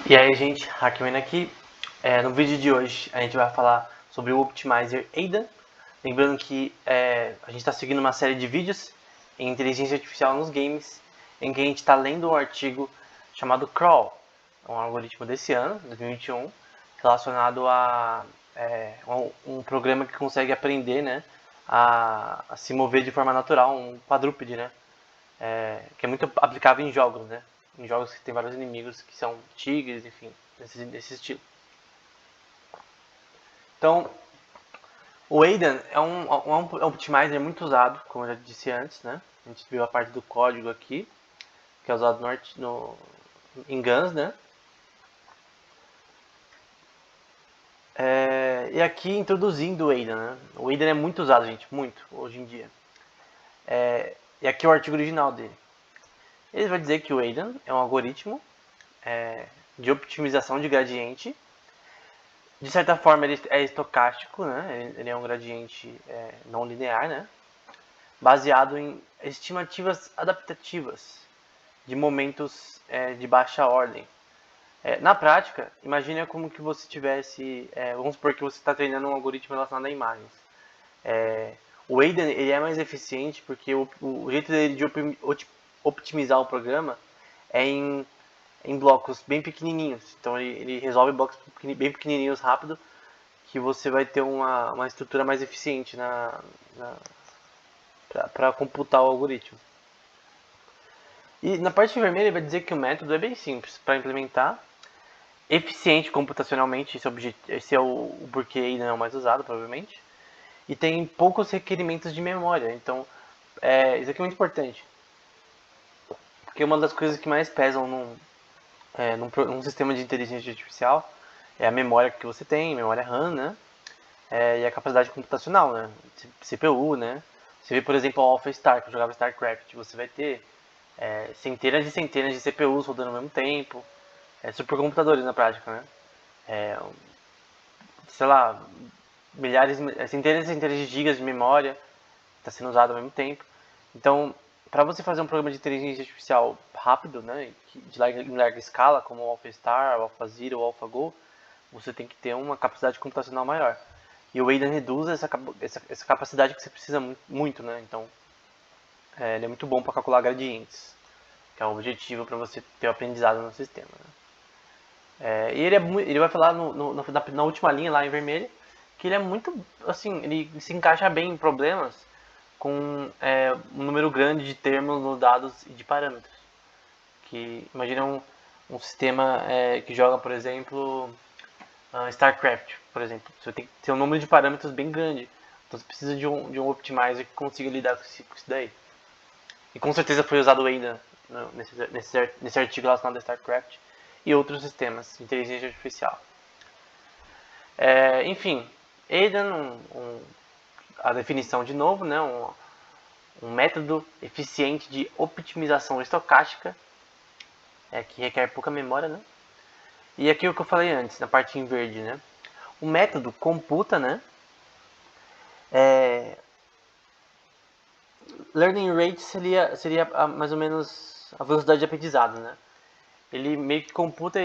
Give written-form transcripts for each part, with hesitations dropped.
E aí, gente, Hackman aqui. No vídeo de hoje a gente vai falar sobre o Optimizer Aidan. Lembrando que a gente está seguindo uma série de vídeos em inteligência artificial nos games, em que a gente está lendo um artigo chamado Crawl, um algoritmo desse ano, 2021, relacionado a um programa que consegue aprender, né, a se mover de forma natural, um quadrúpede, né, que é muito aplicável em jogos, né? Em jogos que tem vários inimigos que são tigres, enfim, desse estilo. Então, o Aidan é um optimizer muito usado, como eu já disse antes, né? A gente viu a parte do código aqui, que é usado em GANs, né? E aqui introduzindo o Aidan, né? O Aidan é muito usado, gente, muito, hoje em dia. E aqui é o artigo original dele. Ele vai dizer que o Aidan é um algoritmo de optimização de gradiente. De certa forma ele é estocástico, né? Ele é um gradiente não linear, né? Baseado em estimativas adaptativas de momentos de baixa ordem. Na prática, imagine como que você tivesse, vamos supor que você está treinando um algoritmo relacionado a imagens. O Aidan ele é mais eficiente porque o jeito dele de optimizar o programa é em blocos bem pequenininhos. Então ele resolve blocos bem pequenininhos rápido, que você vai ter uma estrutura mais eficiente para computar o algoritmo. E na parte vermelha ele vai dizer que o método é bem simples para implementar, eficiente computacionalmente, esse é o porquê ainda não é o mais usado, provavelmente, e tem poucos requerimentos de memória. Então, isso aqui é muito importante, porque uma das coisas que mais pesam num sistema de inteligência artificial é a memória que você tem, memória RAM, né? E a capacidade computacional, né? CPU, né? Você vê, por exemplo, o AlphaStar, que eu jogava StarCraft, você vai ter centenas e centenas de CPUs rodando ao mesmo tempo, supercomputadores na prática, né? Sei lá, centenas e centenas de gigas de memória está sendo usado ao mesmo tempo. Então, para você fazer um programa de inteligência artificial rápido, né, em larga escala, como o AlphaStar, o AlphaZero, o AlphaGo, você tem que ter uma capacidade computacional maior. E o Aidan reduz essa capacidade que você precisa muito, né? Então, ele é muito bom para calcular gradientes, que é o objetivo para você ter o aprendizado no sistema. Né? E ele vai falar na última linha, lá em vermelho, que ele é muito, assim, ele se encaixa bem em problemas com um número grande de termos nos dados e de parâmetros. Que imagina um sistema que joga, por exemplo, StarCraft, por exemplo. Você tem que ter um número de parâmetros bem grande. Então você precisa de um optimizer que consiga lidar com isso daí. E com certeza foi usado o Ada nesse artigo relacionado a StarCraft e outros sistemas de inteligência artificial. Enfim, Ada, a definição de novo, né, um método eficiente de optimização estocástica, que requer pouca memória, né? E aqui o que eu falei antes, na parte em verde, né? O método computa, né? Learning rate seria mais ou menos a velocidade de aprendizado, né? Ele meio que computa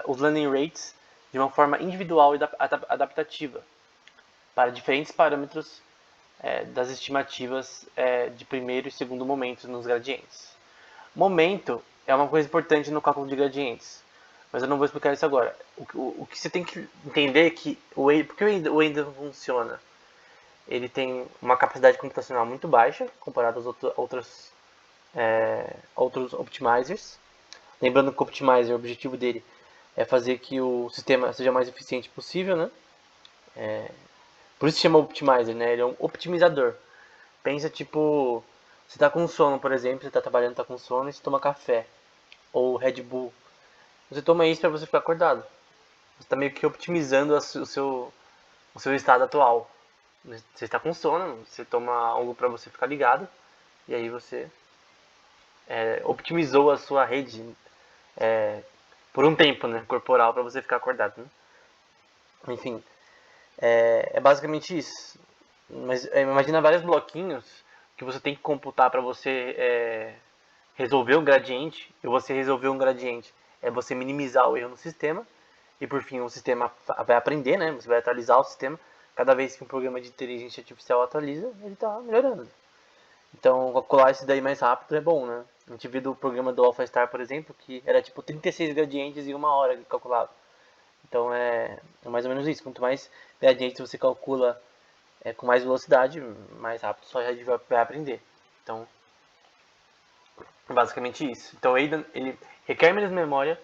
os learning rates de uma forma individual e adaptativa para diferentes parâmetros das estimativas de primeiro e segundo momentos nos gradientes. Momento é uma coisa importante no cálculo de gradientes, mas eu não vou explicar isso agora. O que você tem que entender é que porque o Ender funciona. Ele tem uma capacidade computacional muito baixa comparado aos outros optimizers. Lembrando que o optimizer, o objetivo dele é fazer que o sistema seja mais eficiente possível, né? Por isso se chama optimizer, né? Ele é um optimizador. Pensa tipo, você está com sono, por exemplo, você está trabalhando, está com sono e você toma café ou Red Bull. Você toma isso para você ficar acordado. Você está meio que optimizando o seu estado atual. Você está com sono, você toma algo para você ficar ligado e aí você optimizou a sua rede por um tempo, né, corporal para você ficar acordado. Né? Enfim, é basicamente isso. Mas imagina vários bloquinhos que você tem que computar para você resolver um gradiente e você resolver um gradiente é você minimizar o erro no sistema. E por fim, o sistema vai aprender, né? Você vai atualizar o sistema. Cada vez que um programa de inteligência artificial atualiza, ele está melhorando. Então, calcular isso daí mais rápido é bom, né? A gente viu do programa do AlphaStar, por exemplo, que era tipo 36 gradientes em 1 hora que calculava. Então é mais ou menos isso. Quanto mais gradientes você calcula com mais velocidade, mais rápido sua rede vai aprender. Então, é basicamente isso. Então, ele requer menos memória,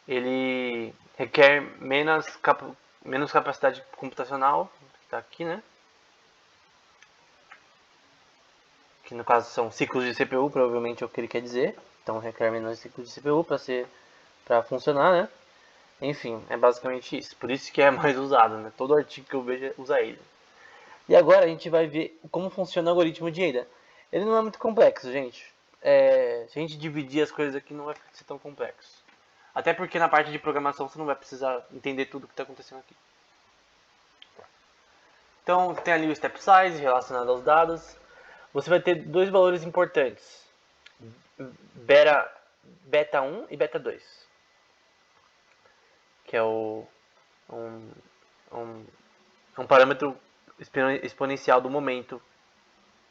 ele requer menos capacidade computacional, que está aqui, né? Que no caso são ciclos de CPU, provavelmente é o que ele quer dizer. Então requer menos ciclos de CPU para funcionar, né? Enfim, é basicamente isso. Por isso que é mais usado, né? Todo artigo que eu vejo usa ele. E agora a gente vai ver como funciona o algoritmo de Ada. Ele não é muito complexo, gente. Se a gente dividir as coisas aqui, não vai ser tão complexo. Até porque na parte de programação você não vai precisar entender tudo o que está acontecendo aqui. Então tem ali o step size relacionado aos dados. Você vai ter dois valores importantes, beta 1 e beta 2, que é um parâmetro exponencial do momento,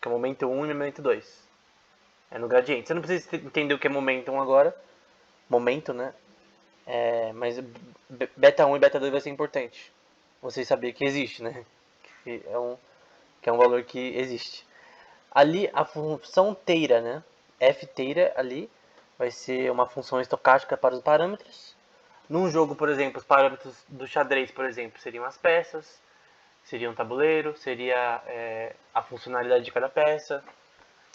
que é o momento 1 e momento 2. É no gradiente. Você não precisa entender o que é momento 1 agora, momento, né? Mas beta 1 e beta 2 vai ser importante. Você saber que existe, né? Que é um valor que existe. Ali a função teira, né? F teira ali vai ser uma função estocástica para os parâmetros. Num jogo, por exemplo, os parâmetros do xadrez, por exemplo, seriam as peças, seria um tabuleiro, seria a funcionalidade de cada peça,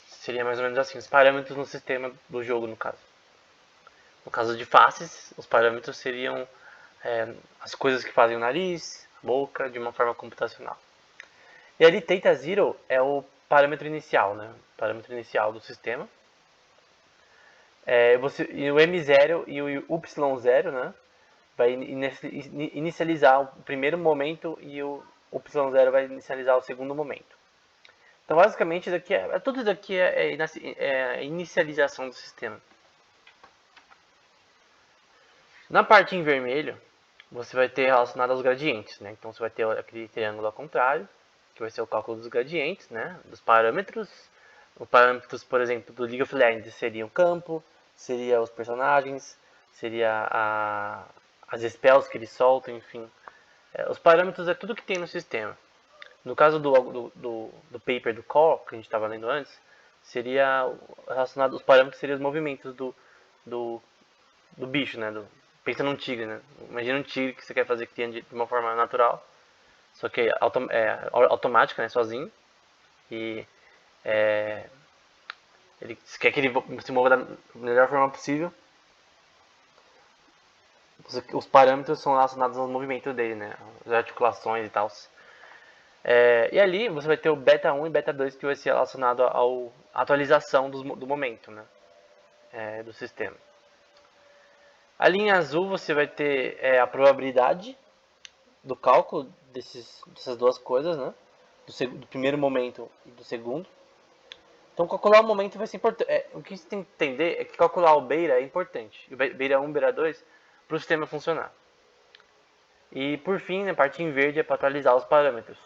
seria mais ou menos assim, os parâmetros no sistema do jogo, no caso. No caso de faces, os parâmetros seriam as coisas que fazem o nariz, a boca, de uma forma computacional. E ali, θ zero é o parâmetro inicial, né? O parâmetro inicial do sistema. E o M0 e o Y0, né? Vai inicializar o primeiro momento e o Y0 vai inicializar o segundo momento. Então, basicamente, tudo isso aqui é a inicialização do sistema. Na parte em vermelho, você vai ter relacionado aos gradientes, né? Então, você vai ter aquele triângulo ao contrário, que vai ser o cálculo dos gradientes, né? Dos parâmetros. Os parâmetros, por exemplo, do League of Legends seriam o campo, seria os personagens, seria as spells que eles soltam, enfim. Os parâmetros é tudo que tem no sistema. No caso do paper do core, que a gente estava lendo antes, seria relacionado, os parâmetros seriam os movimentos do bicho, né? Pensa num tigre, né? Imagina um tigre que você quer fazer que ande de uma forma natural, só que automática, né? Sozinho. E ele quer que ele se mova da melhor forma possível. Os parâmetros são relacionados ao movimento dele, né? As articulações e tal. E ali você vai ter o beta 1 e beta 2 que vai ser relacionado à atualização do momento, né? Do sistema. A linha azul você vai ter a probabilidade do cálculo dessas duas coisas, né? Do primeiro momento e do segundo. Então calcular o momento vai ser importante. O que você tem que entender é que calcular o beira é importante. O beira 1 e beira 2 para o sistema funcionar. E por fim, na parte em verde é para atualizar os parâmetros.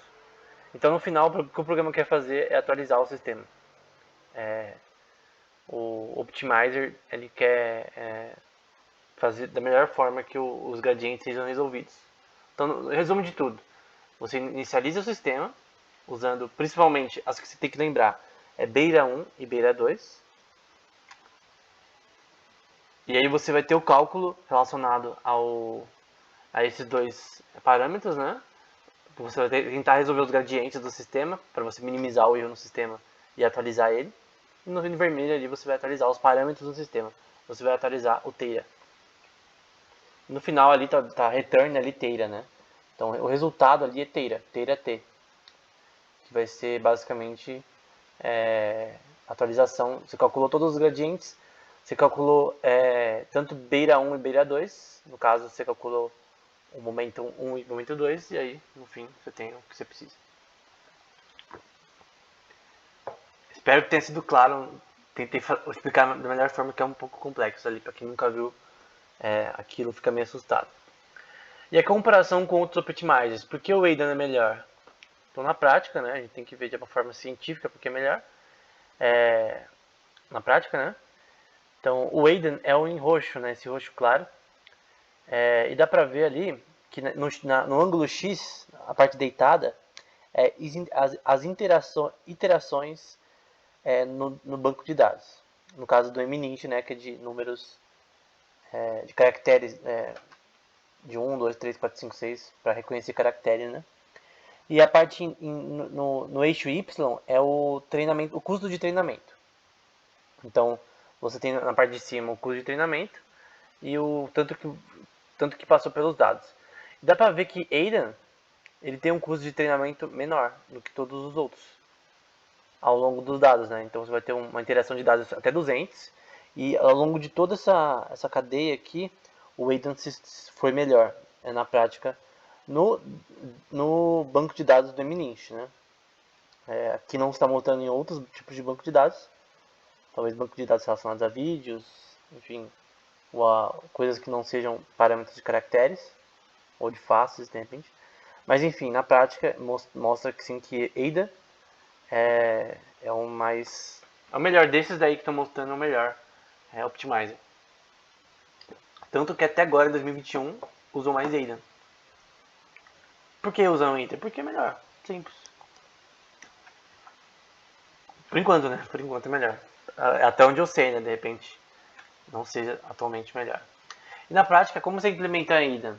Então no final o que o programa quer fazer é atualizar o sistema. O Optimizer ele quer fazer da melhor forma que os gradientes sejam resolvidos. Então, resumo de tudo. Você inicializa o sistema usando principalmente as que você tem que lembrar. Beira 1 e beira 2. E aí você vai ter o cálculo relacionado a esses dois parâmetros, né? Você vai tentar resolver os gradientes do sistema para você minimizar o erro no sistema e atualizar ele. E no vermelho ali você vai atualizar os parâmetros do sistema. Você vai atualizar o teira. No final ali tá return ali teira, né? Então o resultado ali é teira T. Que vai ser basicamente atualização. Você calculou todos os gradientes. Você calculou tanto beira 1 e beira 2. No caso você calculou o momento 1 e o momento 2. E aí no fim você tem o que você precisa. Espero que tenha sido claro. tentei explicar da melhor forma, que é um pouco complexo ali, para quem nunca viu aquilo, fica meio assustado. E a comparação com outros optimizers, por que o Aidan é melhor? Então, na prática, né, a gente tem que ver de uma forma científica porque é melhor. Na prática, né? Então, o Aidan é o em roxo, né, esse roxo claro. E dá pra ver ali que no ângulo X, a parte deitada, as iterações no banco de dados. No caso do MNIST, né, que é de números, de caracteres, de 1, 2, 3, 4, 5, 6, para reconhecer caractere, né? E a parte no eixo Y é o treinamento, o custo de treinamento. Então, você tem na parte de cima o custo de treinamento e o tanto que passou pelos dados. Dá para ver que Aidan, ele tem um custo de treinamento menor do que todos os outros ao longo dos dados, né? Então você vai ter uma interação de dados até 200 e ao longo de toda essa cadeia aqui, o Aidan foi melhor, na prática, no banco de dados do MNIST, né? Aqui não está mostrando em outros tipos de banco de dados, talvez banco de dados relacionados a vídeos, enfim, ou a coisas que não sejam parâmetros de caracteres, ou de faces, de repente. Mas enfim, na prática, mostra que sim, que Ada é o mais... É o melhor desses daí que estão mostrando, o melhor Optimizer. Tanto que até agora, em 2021, usam mais Ada. Por que usam Ada? Porque é melhor. Simples. Por enquanto, né? Por enquanto é melhor. Até onde eu sei, né? De repente, não seja atualmente melhor. E na prática, como você implementa a Ada?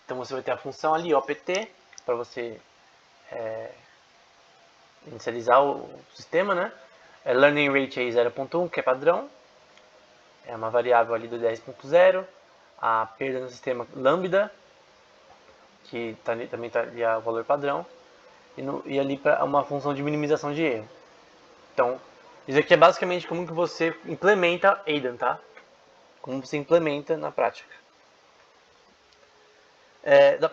Então você vai ter a função ali, opt, para você inicializar o sistema, né? Learning rate aí 0.1, que é padrão. É uma variável ali do 10.0. A perda no sistema lambda, que também está ali o valor padrão. E ali para uma função de minimização de erro. Então, isso aqui é basicamente como que você implementa Aidan, tá? Como você implementa na prática.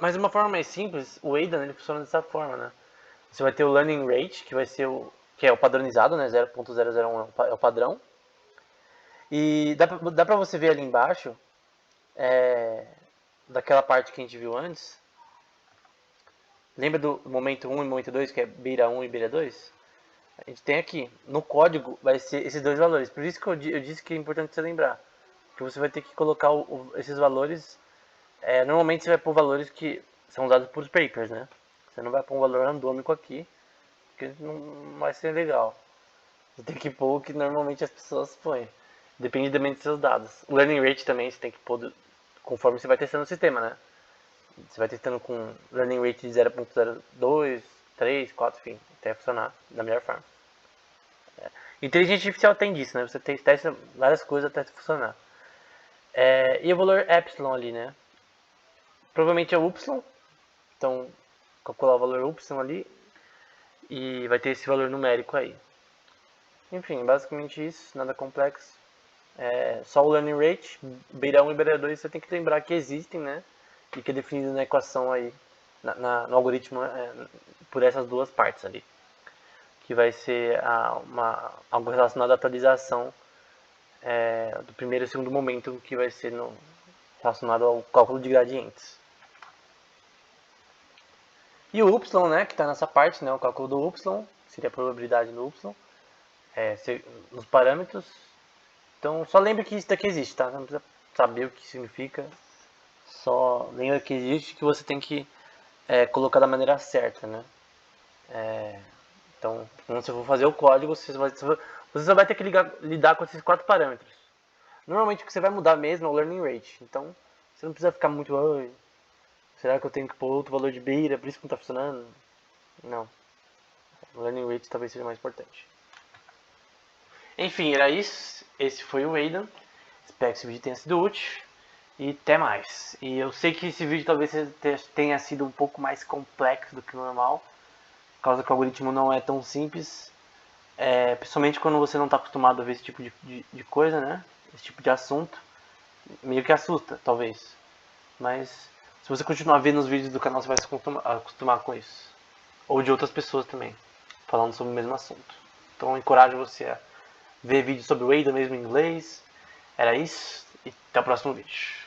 Mas de uma forma mais simples, o Aidan ele funciona dessa forma, né? Você vai ter o learning rate, que vai ser que é o padronizado, né? 0.001 é o padrão. E dá pra você ver ali embaixo, daquela parte que a gente viu antes. Lembra do momento 1 e momento 2, que é beira 1 e beira 2? A gente tem aqui, no código vai ser esses dois valores. Por isso que eu disse que é importante você lembrar. Que você vai ter que colocar esses valores. Normalmente você vai pôr valores que são usados por papers, né? Você não vai pôr um valor randômico aqui, porque não vai ser legal. Você tem que pôr o que normalmente as pessoas põem. Depende também dos seus dados. O learning rate também você tem que pôr conforme você vai testando o sistema, né? Você vai testando com learning rate de 0.02, 3, 4, enfim, até funcionar da melhor forma. Inteligência artificial tem disso, né? Você testa várias coisas até funcionar. E o valor epsilon ali, né? Provavelmente é o y. Então, calcular o valor y ali. E vai ter esse valor numérico aí. Enfim, basicamente isso, nada complexo. Só o learning rate, beira 1 e beira 2, você tem que lembrar que existem, né? E que é definido na equação aí, no algoritmo, por essas duas partes ali. Que vai ser algo relacionado à atualização do primeiro e segundo momento, que vai ser relacionado ao cálculo de gradientes. E o y, né, que está nessa parte, né, o cálculo do y, seria a probabilidade do y, nos parâmetros. Então, só lembre que isso daqui existe, tá? Não precisa saber o que significa. Só lembra que existe, que você tem que colocar da maneira certa, né? Então, quando você for fazer o código, você só vai ter que lidar com esses 4 parâmetros. Normalmente o que você vai mudar mesmo é o learning rate. Então, você não precisa ficar muito... será que eu tenho que pôr outro valor de beira, por isso que não está funcionando? Não. O learning rate talvez seja mais importante. Enfim, era isso. Esse foi o Aidan. Espero que esse vídeo tenha sido útil. E até mais. E eu sei que esse vídeo talvez tenha sido um pouco mais complexo do que o normal, por causa que o algoritmo não é tão simples. Principalmente quando você não está acostumado a ver esse tipo de coisa, né? Esse tipo de assunto. Meio que assusta, talvez. Mas se você continuar vendo os vídeos do canal, você vai se acostumar com isso. Ou de outras pessoas também, falando sobre o mesmo assunto. Então eu encorajo você a ver vídeo sobre o Ada mesmo em inglês. Era isso, e até o próximo vídeo.